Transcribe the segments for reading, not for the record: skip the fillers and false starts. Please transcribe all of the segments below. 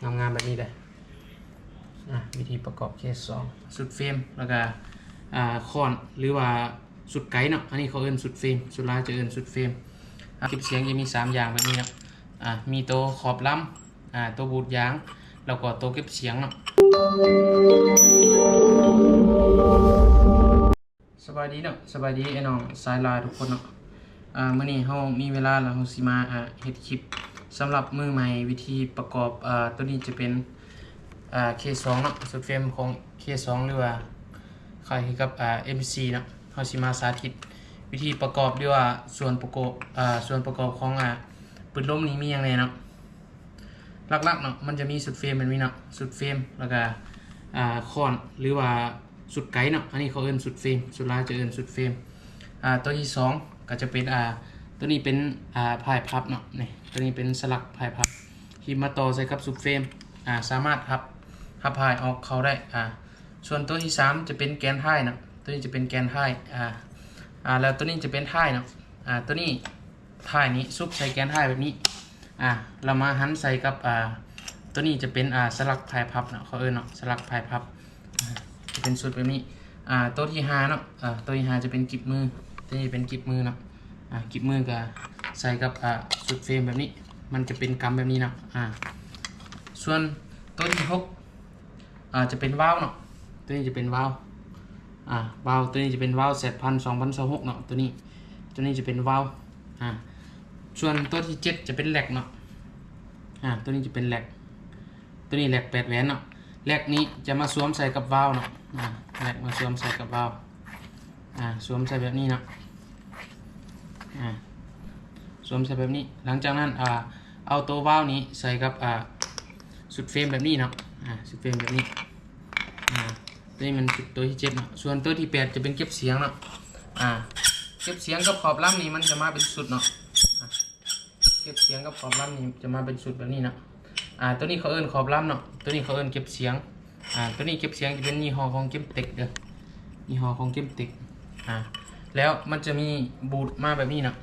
งามๆแบบนี้เลยวิธีประกอบเคส2สุดเฟรมแล้วก็ค้อนหรือว่าสุดไกด์เนาะอันนี้เขาเอิ้นสุดเฟรมสุดลายจะเอิ้นสุดเฟรมเก็บเสียงจะมี3อย่างแบบนี้เนาะมีตัวขอบล้ำตัวบูทยางแล้วก็ตัวเก็บเสียงเนาะสบายดีเนาะสบายดีไอ้น้องสายลายทุกคนเนาะมื้อนี้เฮามีเวลาแล้วเฮาสิมาเฮ็ดคลิปสำหรับมือใหม่วิธีประกอบตัวนี้จะเป็นK2 เนาะสุดเฟรมของ K2 หรือว่าคล้ายกับMC เนาะเฮาสิมาสาธิตวิธีประกอบหรือว่าส่วนประกอบของปืนลมนี้มีอย่างไรเนาะหลักๆเนาะมันจะมีสุดเฟรมแบบนี้เนาะสุดเฟรมแล้วก็ค้อนหรือว่าสุดไกด์เนาะอันนี้เขาเอิ้นสุดเฟรมสุดลายจะเอิ้นสุดเฟรมตัวที่2ก็จะเป็นตัวนี้เป็นพายพับเนาะนี่ตัวนี้เป็นสลักพายพับที่มาต่อใส่กับสุดเฟรมสามารถพับพายออกเขาได้ส่วนตัวที่3จะเป็นแกนท้ายเนาะตัวนี้จะเป็นแกนท้ายแล้วตัวนี้จะเป็นท้ายเนาะตัวนี้ท้ายนี้ซุกใส่แกนท้ายแบบนี้เรามาหันใส่กับตัวนี้จะเป็นสลักพายพับเนาะเขาเอิ้นเนาะสลักพายพับจะเป็นสุดแบบนี้ตัวที่5เนาะตัวที่5จะเป็นกิบมือตัวนี้เป็นกิบมือเนาะกิบมือก็ใส่กับสุดเฟรมแบบนี้มันจะเป็นกำแบบนี้เนาะส่วนตัวที่6จะเป็นวาล์วเนาะตัวนี้จะเป็นวาล์วตัวนี้จะเป็นวาล์ว2026เนาะตัวนี้จะเป็นวาล์วส่วนตัวที่7จะเป็นแหลกเนาะตัวนี้จะเป็นแหลกตัวนี้แหลก8แหวนเนาะแหลกนี้จะมาสวมใส่กับวาล์วเนาะแหลกมาสวมใส่กับวาล์วสวมใส่แบบนี้เนาะสวมใส่แบบนี้หลังจากนั้นเอาตัววาล์วนี้ใส่กับสุดเฟรมแบบนี้เนาะสุดเฟรมแบบนี้ตัวนี้มันตัวที่7เนาะส่วนตัวที่8จะเป็นเก็บเสียงเนาะเก็บเสียงกับขอบล้ำนี้มันจะมาเป็นสุดเนาะเก็บเสียงกับขอบล้ำนี้จะมาเป็นสุดแบบนี้เนาะตัวนี้เขาเอิ้นขอบล้ำเนาะตัวนี้เขาเอิ้นเก็บเสียงตัวนี้เก็บเสียงจะเป็นยี่ห้อของเก็บเต็กเด้อยี่ห้อของเก็บเต็กแล้วมันจะมีบูทมาแบบนี้เนาะ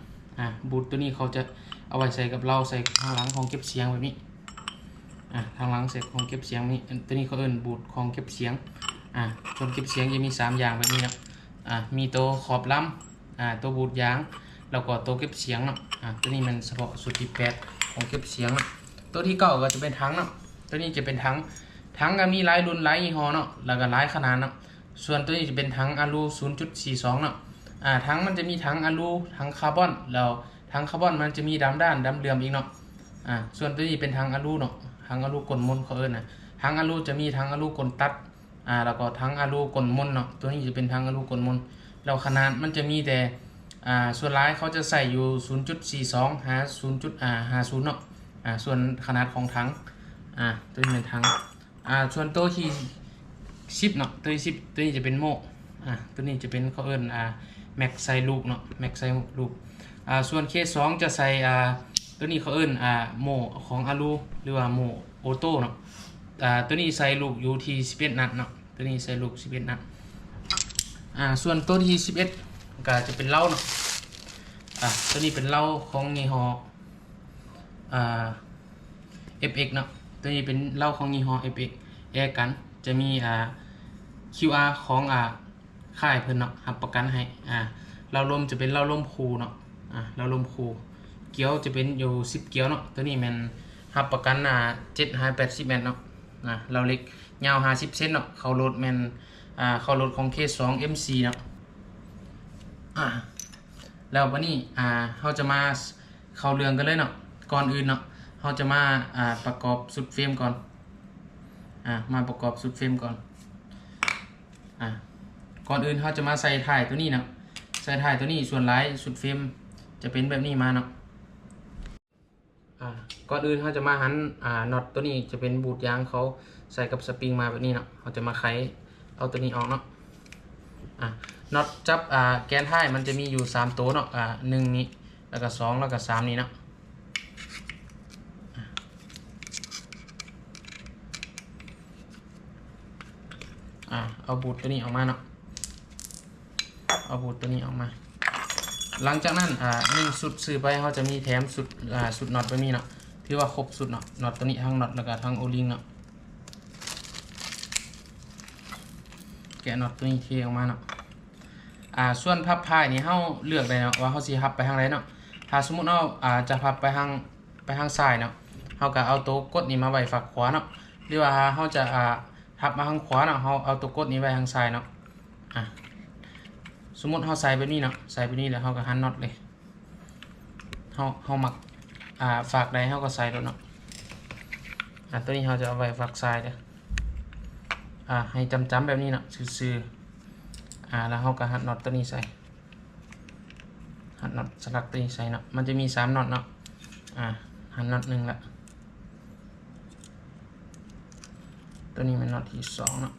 บูทตัวนี้เขาจะเอาไว้ใส่กับเราใส่ข้างหลังของเก็บเสียงแบบนี้ทางหลังเสร็จของเก็บเสียงนี้ตัวนี้เขาเอิ้นบูทของเก็บเสียงส่วนเก็บเสียงจะมี3อย่างแบบนี้นะมีตัวขอบล้ำตัวบูทยางแล้วก็ตัวเก็บเสียงเนาะตัวนี้มันเฉพาะสุดที่8ของเก็บเสียงเนาะตัวที่9ก็จะเป็นถังเนาะตัวนี้จะเป็นถังก็มีหลายรุ่นหลายยี่ห้อเนาะแล้วก็หลายขนาดเนาะส่วนตัวนี้จะเป็นถังอะลู 0.42 เนาะถังมันจะมีถังอะลูถังคาร์บอนแล้วถังคาร์บอนมันจะมีดำด้านดำเหลื่อมอีกเนาะส่วนตัวนี้เป็นถังอะลูเนาะถังอะลูกลมนเขาเอิ้นถังอะลูจะมีถังอะลูกลตัดแล้วก็ถังอะลูกลมนเนาะตัวนี้จะเป็นถังอะลูกลมนแล้วขนาดมันจะมีแต่ส่วนร้ายเขาจะใส่อยู่ 0.42 หา 0.50 เนาะส่วนขนาดของถังตัวนี้เป็นถังส่วนตัวที่10เนาะตัวที่10ตัวนี้จะเป็นโม่ตัวนี้จะเป็นเขาเอิ้นแม็กใส่ลูกเนาะแม็กใส่ลูกส่วน K2 จะใส่ตัวนี้เขาเอิ้นโม่ของอะลูหรือว่าโม่ออโต้เนาะตัวนี้ใส่ลูกอยู่ที่11นัดเนาะตัวนี้ใส่ลูก11นัดส่วนตัวที่11ก็จะเป็นเหล้าเนาะตัวนี้เป็นเหล้าของยี่ห้อFX เนาะตัวนี้เป็นเหล้าของยี่ห้อ FX แอร์กันจะมีQR ของค่ายเพิ่นเนาะรับประกันให้เหล้าลมจะเป็นเหล้าลมคูเนาะเหล้าลมคูเกี๊ยวจะเป็นอยู่10เกี๊ยวเนาะตัวนี้มันรับประกัน780 เมตรเนาะเราเล็กยาว50เซนเนาะเขารถแมนเขารถของ K2 MC เนาะแล้ววันนี้เราจะมาเข้าเรื่องกันเลยเนาะก่อนอื่นเนาะเราจะมาประกอบสุดเฟรมก่อนมาประกอบสุดเฟรมก่อนก่อนอื่นเราจะมาใส่ถ่ายตัวนี้เนาะใส่ถ่ายตัวนี้ส่วนลายสุดเฟรมจะเป็นแบบนี้มาเนาะก่อนอื่นเราจะมาหันน็อตตัวนี้จะเป็นบูทยางเขาใส่กับสปริงมาแบบนี้เนาะเราจะมาไขเอาตัวนี้ออกเนาะน็อตจับแกนท้ายมันจะมีอยู่3ตัวเนาะ1นี้แล้วก็2แล้วก็3นี้เนาะเอาบูทตัวนี้ออกมาเนาะเอาบูทตัวนี้ออกมาหลังจากนั้น1สุดซื้อไปเขาจะมีแถมสุดน็อตแบบนี้เนาะแ ถือว่าครบสุดเนาะน็อตตัวนี้ทั้งน็อตแล้วก็ทั้งโอลิงเนาะแกะน็อตตัวนี้เทออกมาเนาะส่วนพับพายนี่เฮาเลือกได้เนาะว่าเฮาสิพับไปทางไหนเนาะถ้าสมมุติเฮาจะพับไปทางซ้ายเนาะเฮาก็เอาตัวกดนี้มาไว้ฝั่งขวาเนาะหรือว่าเฮาจะพับมาทางขวาเนาะเฮาเอาตัวกดนี้ไว้ทางซ้ายเนาะสมมุติเฮาใส่ไปนี่เนาะใส่ไปนี่แล้วเฮาก็หันน็อตเลยเฮามักฝากใดเฮาก็ใส่แล้วเนาะตัวนี้เฮาจะเอาไว้ฝากซ้ายเด้อให้จำแบบนี้เนาะซื่อๆแล้วเฮาก็หันน็อตตัวนี้ใส่หันน็อตสลักตัวนี้ใส่เนาะมันจะมี3น็อตเนาะหันน็อต1ละตัวนี้เป็นน็อตที่2เนาะ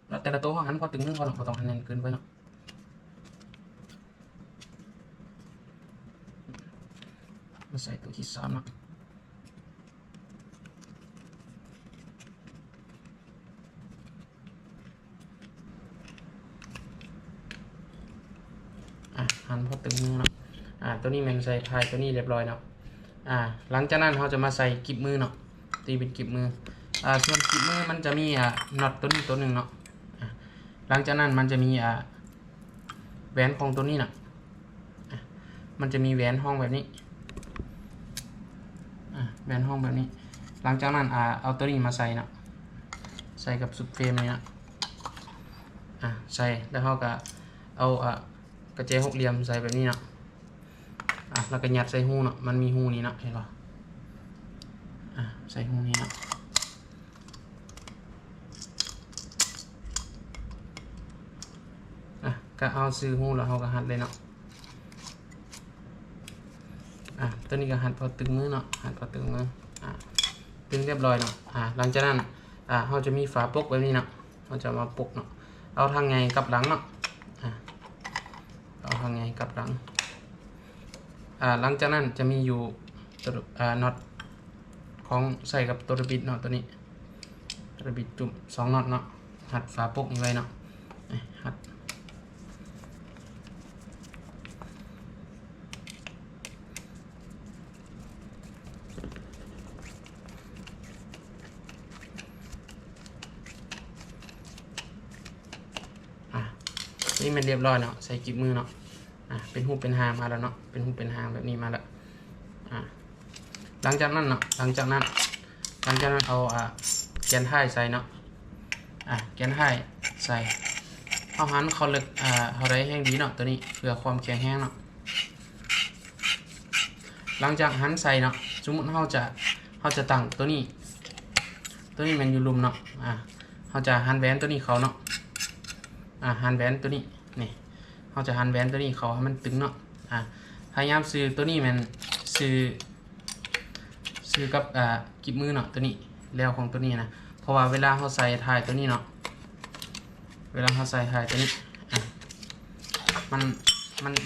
แล้วแต่ละตัวเขาหันพอตึงนึงพอหรอกต้องหันแน่นเกินไปเนาะมาใส่ตัวที่3เนาะหันพอตึงนึงเนาะตัวนี้มันใส่ทายตัวนี้เรียบร้อยเนาะหลังจากนั้นเราจะมาใส่กิบมือเนาะตีเป็นกิบมือส่วนกิบมือมันจะมีน็อตตัวนี้ตัวหนึ่งเนาะหลังจากนั้นมันจะมีแหวนของตัวนี้เนาะมันจะมีแหวนห้องแบบนี้แหวนห้องแบบนี้หลังจากนั้นเอาตัวนี้มาใส่เนาะใส่กับสุดเฟรมนี้เนาะใส่แล้วเราก็เอากระเจหกเหลี่ยมใส่แบบนี้เนาะแล้วก็ยัดใส่หูเนาะมันมีหูนี้เนาะเห็นป่ะใส่หูนี้เนาะก็เอาซื้อหูแล้วเราก็หัดเลยเนาะตัวนี้ก็หัดพอตึงมือเนาะหัดพอตึงมือตึงเรียบร้อยเนาะหลังจากนั้นเราจะมีฝาปกแบบนี้เนาะเราจะมาปกเนาะเอาทางไงกับหลังเนาะเอาทางไงกับหลังหลังจากนั้นจะมีอยู่ตัวน็อตของใส่กับตัวระบิดเนาะตัวนี้ระบิดจุ่ม2น็อตเนาะหัดฝาปกนี้ไว้เนาะหัดนี่มันเรียบร้อยเนาะใส่กิบมือเนาะเป็นหูเป็นหางมาแล้วเนาะเป็นหูเป็นหางแบบนี้มาแล้วหลังจากนั้นเนาะหลังจากนั้นเอาแกนท้ายใส่เนาะแกนท้ายใส่เอาหันเขาเล็กเขาได้แห้งดีเนาะตัวนี้เพื่อความแข็งแห้งเนาะหลังจากหันใส่เนาะสมมติเขาจะตั้งตัวนี้มันอยู่ลุมเนาะเขาจะหันแหวนตัวนี้เขาเนาะหันแหวนตัวนี้นี่เขาจะหันแหวนตัวนี้เขาให้มันตึงเนาะพยายามซื้อตัวนี้มันซื้อกับกิบมือเนาะตัวนี้แล้วของตัวนี้นะเพราะว่าเวลาเขาใส่ทายตัวนี้เนาะเวลาเขาใส่ทายตัวนี้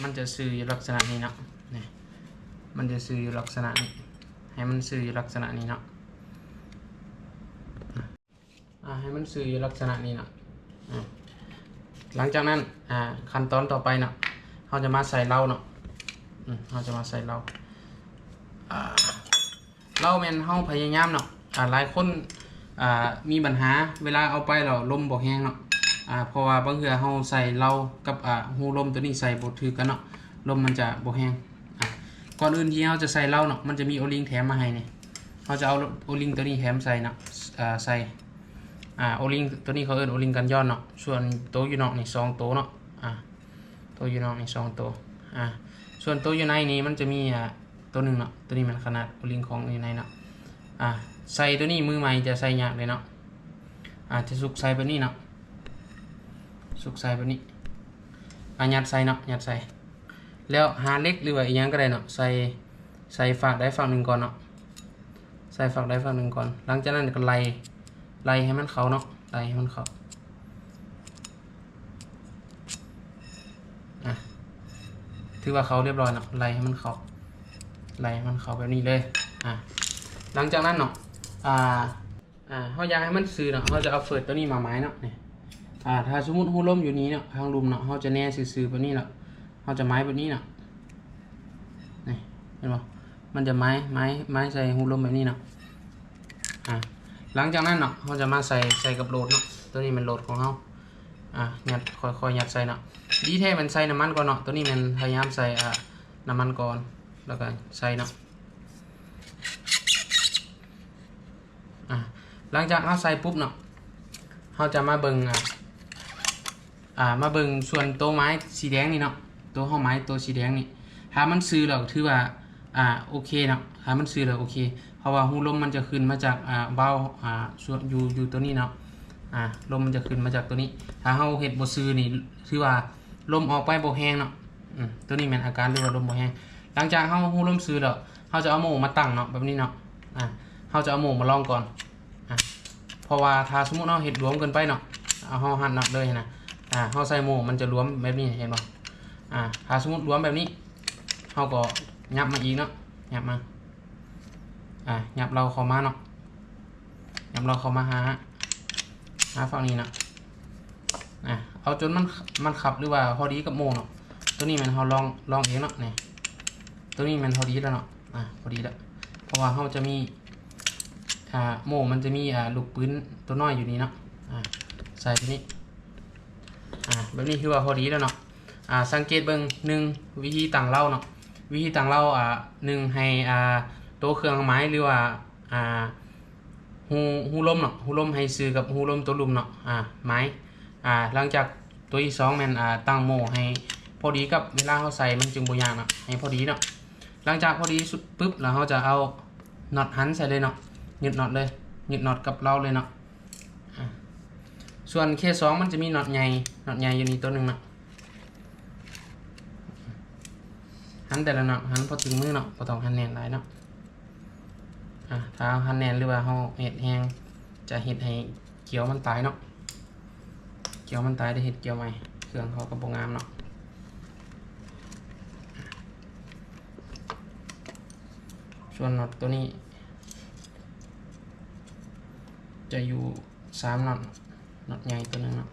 มันจะซื้ออยู่ลักษณะนี้เนาะนี่มันจะซื้ออยู่ลักษณะนี้ให้มันซื้ออยู่ลักษณะนี้เนาะให้มันซื้ออยู่ลักษณะนี้เนาะหลังจากนั้นขั้นตอนต่อไปเนาะเราจะมาใส่เหล้าเนาะเราจะมาใส่เหล้าแม่นเราพยายามเนาะหลายคนมีปัญหาเวลาเอาไปเราลมบ่แห้งเนาะเพราะว่าบางเทื่อเราใส่เหล้ากับหูลมตัวนี้ใส่บ่ถือกันเนาะลมมันจะบ่แห้งก่อนอื่นที่เราจะใส่เหล้าเนาะมันจะมีโอลิงแถมมาให้เนี่ยเราจะเอาโอลิงตัวนี้แถมใส่เนาะใส่โอลิงตัวนี้เขาเอิ้นโอลิงกันย้อนเนาะส่วนตัวอยู่นอกนี่2ตัวเนาะตัวอยู่นอกนี่2ตัวส่วนตัวอยู่ในนี้มันจะมีตัวหนึ่งเนาะตัวนี้มันขนาดโอลิงของอยู่ในเนาะใส่ตัวนี้มือใหม่จะใส่ยากเลยเนาะจะสุกใส่แบบนี้เนาะสุกใส่แบบนี้ยัดใส่เนาะยัดใส่แล้วหาเล็กหรือว่าอีกอย่างก็ได้เนาะใส่ฝากได้ฝั่งหนึ่งก่อนเนาะใส่ฝากได้ฝั่งหนึ่งก่อนหลังจากนั้นก็ไล่ให้มันเข้าเนาะไล่ให้มันเข้าท ถือว่าเขาเรียบร้อยเนาะไล่ให้มันเข้าแบบนี้เลยหลังจากนั้นเนาะเขาอยากให้มันซื้อเนาะเขาจะเอาเฟิร์สตัวนี้มาไม้เนาะนี่ถ้าสมมติหูล้มอยู่นี้เนาะทางลุมเนาะเขาจะแน่ซื้อแบบนี้เนาะเขาจะไม้แบบนี้เนาะนี่เห็นป่ะมันจะไม้ใส่หูล้มแบบนี้เนาะหลังจากนั้นเนาะเขาจะมาใส่กับโหลดเนาะตัวนี้มันโหลดของเขายัดค่อยยัดใส่เนาะดีแท้มันใส่น้ำมันก่อนเนาะตัวนี้มันพยายามใส่น้ำมันก่อนแล้วก็ใส่เนาะหลังจากเราใส่ปุ๊บเนาะเราจะมาเบิ่งมาเบิ่งส่วนตัวไม้สีแดงนี่เนาะตัวห้องไม้ตัวสีแดงนี่ถ้ามันซื้อแล้วถือว่าโอเคเนาะถ้ามันซื้อแล้วโอเคเพราะว่าหูลมมันจะขึ้นมาจากเบ้าส่วนอยู่ตัวนี้เนาะลมมันจะขึ้นมาจากตัวนี้ถ้าเราเฮ็ดบ่ซื้อนี่ถือว่าลมออกไปบ่แห้งเนาะตัวนี้เป็นอาการเรียกว่าลมบ่แห้งหลังจากเราหูลมซื้อแล้วเราจะเอาโม่มาตั้งเนาะแบบนี้เนาะเราจะเอาโม่มาลองก่อนเพราะว่าถ้าสมมุติเราเฮ็ดรวมเกินไปเนาะเราหั่นนับเลยนะเราใส่โม่มันจะรวมแบบนี้เห็นบ่ถ้าสมมุติรวมแบบนี้เราก็ยับมาอีกเนาะยับมายับเราเข้ามาเนาะยับเราเข้ามาหาฝั่งนี้นะเอาจนมันขับหรือว่าพอดีกับโม่เนาะตัวนี้มันเราลองเองเนาะนี่ตัวนี้มันพอดีแล้วเนาะพอดีแล้วเพราะว่าเราจะมีโม่มันจะมีลูกปืนตัวน้อยอยู่นี่เนาะใส่ตัวนี้แบบนี้คือว่าพอดีแล้วเนาะสังเกตเบิ่ง1วิธีตั้งเล่าเนาะวิธีตั้งเล่า1ให้ตัวเครื่องไม้หรือว่าหูลมเนาะหูลมให้ซื้อกับหูลมตัวลุมเนาะไม้หลังจากตัวที่2แม่นตั้งโม่ให้พอดีกับเวลาเขาใส่มันจึงบ่ยากเนาะให้พอดีเนาะหลังจากพอดีสุดปุ๊บแล้วเขาจะเอาน็อตหันใส่เลยเนาะยึดน็อตเลยยึดน็อตกับเราเลยเนาะส่วนเคส2มันจะมีน็อตใหญ่อยู่นี่ตัวนึงเนาะหันแต่ละน็อตหันพอถึงมือเนาะบ่ต้องหันแน่นหลายเนาะถ้าหันแน่นหรือว่าเฮาเฮ็ดแห้งจะเฮ็ดให้เกี่ยวมันตายเนาะเกี่ยวมันตายได้เฮ็ดเกี่ยวใหม่เครื่องเขาก็บ่งามเนาะส่วนน็อตตัวนี้จะอยู่3น็อตใหญ่ตัวนึงเนาะ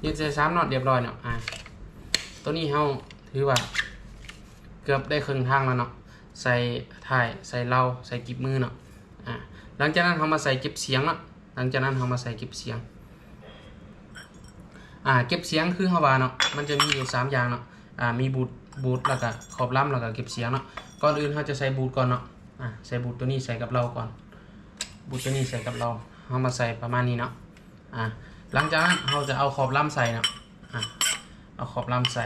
ยึดใส่3น็อตเรียบร้อยเนาะตัวนี้เฮาถือว่าเกือบได้ครึ่งทางแล้วเนาะใส่ถ่ายใส่เล่าใส่กิบมือเนาะหลังจากนั้นเฮามาใส่เก็บเสียงเนาะหลังจากนั้นเฮามาใส่เก็บเสียงเก็บเสียงคือเฮาว่าเนาะมันจะมีอยู่3อย่างเนาะมีบูทแล้วก็ขอบล้ำแล้วก็เก็บเสียงเนาะก่อนอื่นเฮาจะใส่บูทก่อนเนาะใส่บูทตัวนี้ใส่กับเราก่อนบูทตัวนี้ใส่กับเราเฮามาใส่ประมาณนี้เนาะหลังจากนั้นเราจะเอาขอบล้ำใส่เนาะเอาขอบล้ำใส่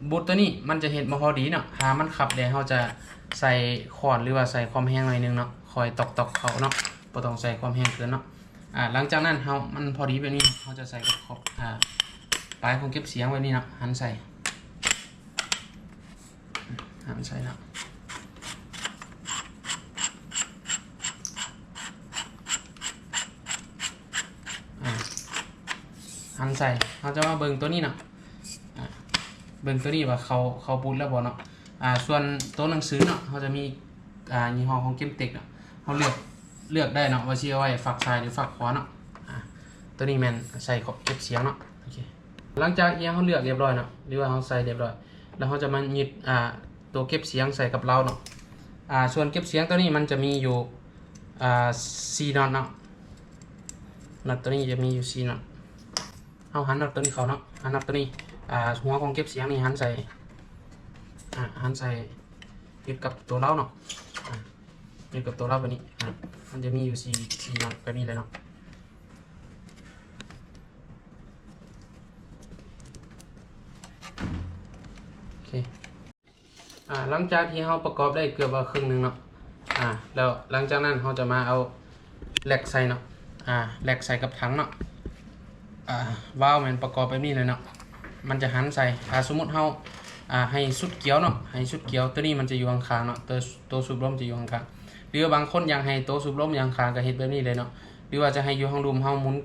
บูทตัวนี้มันจะเห็นมาพอดีเนาะหามันขับเดี๋ยวเราจะใส่ขอนหรือว่าใส่ความแห้งหน่อยนึงเนาะคอยตอกเขาเนาะบ่ต้องใส่ความแห้งเกินเนาะหลังจากนั้นมันพอดีแบบนี้เราจะใส่กับขอบปลายของเก็บเสียงไว้นี่เนาะหันใส่เนาะหันใส่เราจะมาเบิ่งตัวนี้เนาะเบิ่งตัวนี้ว่าเขาบูทแล้วบ่เนาะส่วนตัวหนังสือเนาะเขาจะมียี่ห้อของเกมเต็กเนาะเขาเลือกได้เนาะว่าสิเอาไว้ฝักซ้ายหรือฝักขวาเนาะตัวนี้แม่นใส่ขอบเก็บเสียงเนาะโอเคหลังจากเขาเลือกเรียบร้อยเนาะหรือว่าเขาใส่เรียบร้อยแล้วเขาจะมายึดตัวเก็บเสียงใส่กับเราเนาะส่วนเก็บเสียงตัวนี้มันจะมีอยู่4น็อตเนาะน็อตตัวนี้จะมีอยู่4น็อตเอาหันน็อตตัวนี้เขาเนาะหันน็อตตัวนี้หัวของเก็บเสียงนี่หันใส่ยึดกับตัวเราเนาะยึดกับตัวเราแบบนี้มันจะมีอยู่4น็อตแบบนี้เลยเนาะ หลังจากที่เราประกอบได้เกือบว่าครึ่งนึงเนาะแล้วหลังจากนั้นเราจะมาเอาแหลกใส่เนาะแหลกใส่กับถังเนาะวาล์วมันประกอบแบบนี้เลยเนาะมันจะหันใส่สมมุติเราให้สุดเกี้ยวเนาะให้สุดเกี้ยวตัวนี้มันจะอยู่ข้างๆเนาะตัวสูบลมจะอยู่ข้างๆหรือบางคนอยากให้ตัวสูบลมอยู่ข้างๆก็เฮ็ดแบบนี้เลยเนาะหรือว่าจะให้อยู่ข้างลุมเฮาหมุน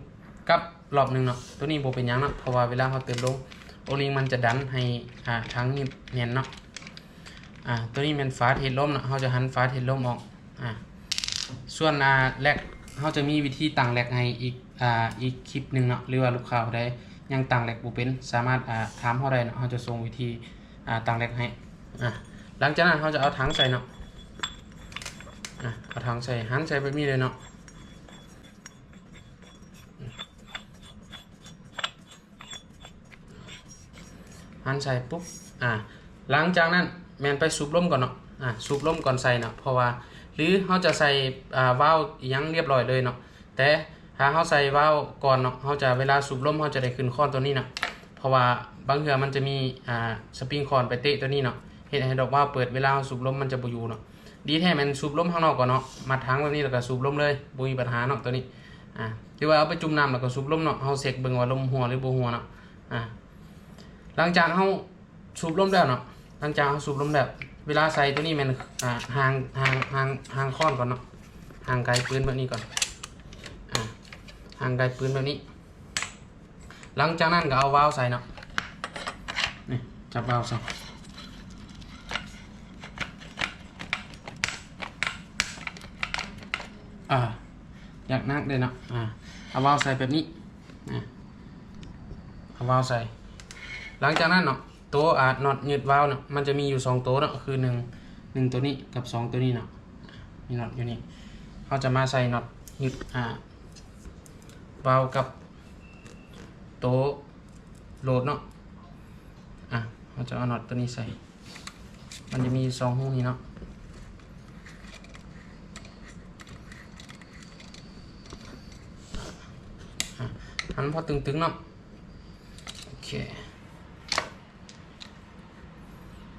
กับรอบนึงเนาะตัวนี้บ่เป็นหยังเนาะเพราะว่าเวลาเราเติมลมโอลิงมันจะดันให้ถังนี่แน่นเนาะตัวนี้เป็นฝาเทลมเนาะเราจะหันฝาเทลมออกส่วนแรกเราจะมีวิธีตั้งแรกให้อีกคลิปนึงเนาะหรือว่าลูกค้าได้ยังตั้งแรกบ่เป็นสามารถถามเราได้เนาะเราจะส่งวิธีตั้งแรกให้หลังจากนั้นเราจะเอาถังใส่เนาะเอาถังใส่หันใส่แบบนี้เลยเนาะหันใส่ปุ๊บหลังจากนั้นแมนไปสูบลมก่อนเนาะสูบลมก่อนใส่เนาะเพราะว่าหรือเขาจะใส่วาล์วยังเรียบร้อยเลยเนาะแต่ถ้าเขาใส่วาล์วก่อนเนาะเขาจะเวลาสูบลมเขาจะได้ขึ้นคอนตัวนี้เนาะเพราะว่าบางเทื่อมันจะมีสปริงคอนไปเตะตัวนี้เนาะเห็นให้ดอกว่าเปิดเวลาสูบลมมันจะบ่อยู่เนาะดีแท้มันสูบลมข้างนอกก่อนเนาะมาทั้งแบบนี้แล้วก็สูบลมเลยบ่มีปัญหาเนาะตัวนี้หรือว่าเอาไปจุ่มน้ำแล้วก็สูบลมเนาะเขาเช็คเบิ่งว่าลมหัวหรือบ่หัวเนาะหลังจากเขาสูบลมแล้วเนาะหลังจากเขาสูบลมแล้วเวลาใส่ตัวนี้มันห่างค้อนก่อนเนาะห่างไกลปืนแบบนี้ก่อนห่างไกลปืนแบบนี้หลังจากนั้นก็เอาวาล์วใส่เนาะนี่จับวาล์วใส่อยากนักเลยเนาะเอาวาล์วใส่แบบนี้เอาวาล์วใส่หลังจากนั้นเนาะตัวน็อตยึดวาล์วเนาะมันจะมีอยู่2ตัวเนาะคือ1ตัวนี้กับ2ตัวนี้เนาะมีน็อตอยู่นี่เขาจะมาใส่น็อตยึดวาล์วกับตัวโหลดเนาะเขาจะเอาน็อตตัวนี้ใส่มันจะมี2หูนี้เนาะหันพอตึงๆเนาะโอเค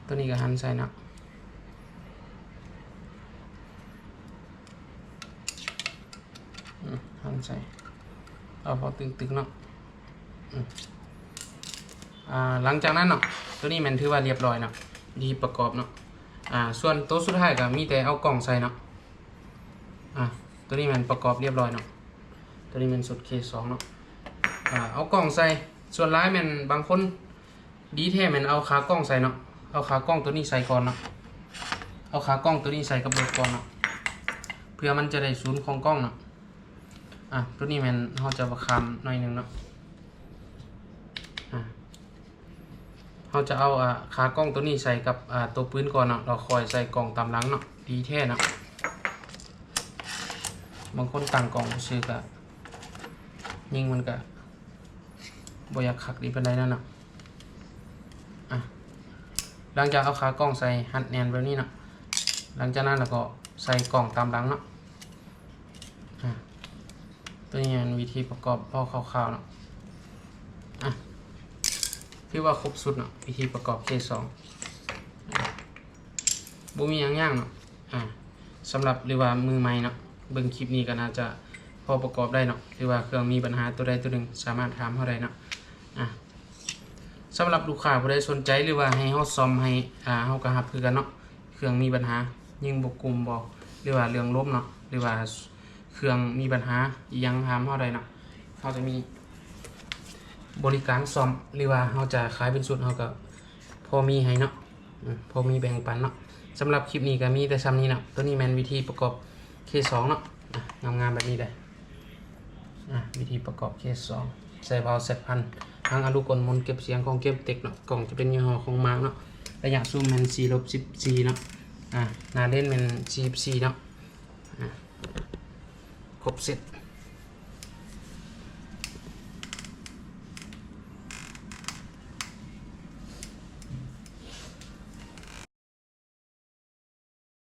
ตัวนี้ก็หันใส่เนาะหันใส่เอาพอตึงๆเนาะหลังจากนั้นเนาะตัวนี้มันถือว่าเรียบร้อยเนาะดีประกอบเนาะส่วนตัวสุดท้ายก็มีแต่เอากล่องใส่เนาะตัวนี้มันประกอบเรียบร้อยเนาะตัวนี้มันสุดเคส2เนาะเอากล่องใส่ส่วนร้ายมันบางคนดีแท้มันเอาขากล้องใส่เนาะเอาขากล้องตัวนี้ใส่ก่อนเนาะเอาขากล้องตัวนี้ใส่กับโหลดก่อนเนาะเพื่อมันจะได้ศูนย์ของกล้องเนาะตัวนี้มันเราจะประคำหน่อยนึงเนาะเราจะเอาขากล้องตัวนี้ใส่กับตัวปืนก่อนเนาะเราคอยใส่กล่องตามหลังเนาะดีแท้เนาะบางคนตั้งกล่องซื้อก็ยิงมันก็บ่อยากขักดีเป็นไรนั่นเนาะหลังจากเอาขากล้องใส่หัดแนนแบบนี้เนาะหลังจากนั้นเราก็ใส่กล่องตามหลังเนาะตัวนี้เป็นวิธีประกอบพอคร่าวๆเนาะที่ว่าครบสุดเนาะวิธีประกอบเคส2บ่มีอย่างย่างเนาะสำหรับหรือว่ามือใหม่เนาะเบิ่งคลิปนี้ก็น่าจะพอประกอบได้เนาะหรือว่าเครื่องมีปัญหาตัวใดตัวหนึ่งสามารถถามเขาได้เนาะสำหรับลูกค้าผู้ใดสนใจหรือว่าให้เขาซ่อมให้เขาก็รับคือกันเนาะเครื่องมีปัญหายิงบกลุ่มบอกหรือว่าเรื่องลมเนาะหรือว่าเครื่องมีปัญหายังถามเขาได้เนาะเขาจะมีบริการซ่อมหรือว่าเขาจะขายเป็นชุดเขาก็พอมีให้เนาะพอมีแบ่งปันเนาะสำหรับคลิปนี้ก็มีแต่ซ้ำนี้เนาะตัวนี้แมนวิธีประกอบเคส2เนาะงามๆแบบนี้เลยวิธีประกอบเคส2ใส่วาล์วเซตพันทางอลูกลมนเก็บเสียงของเก็บเต็กเนาะกล่องจะเป็นยี่ห้อของมาร์กเนาะระยะซูมมัน4-14เนาะหน้าเล่นเป็น14เนาะครบเสร็จ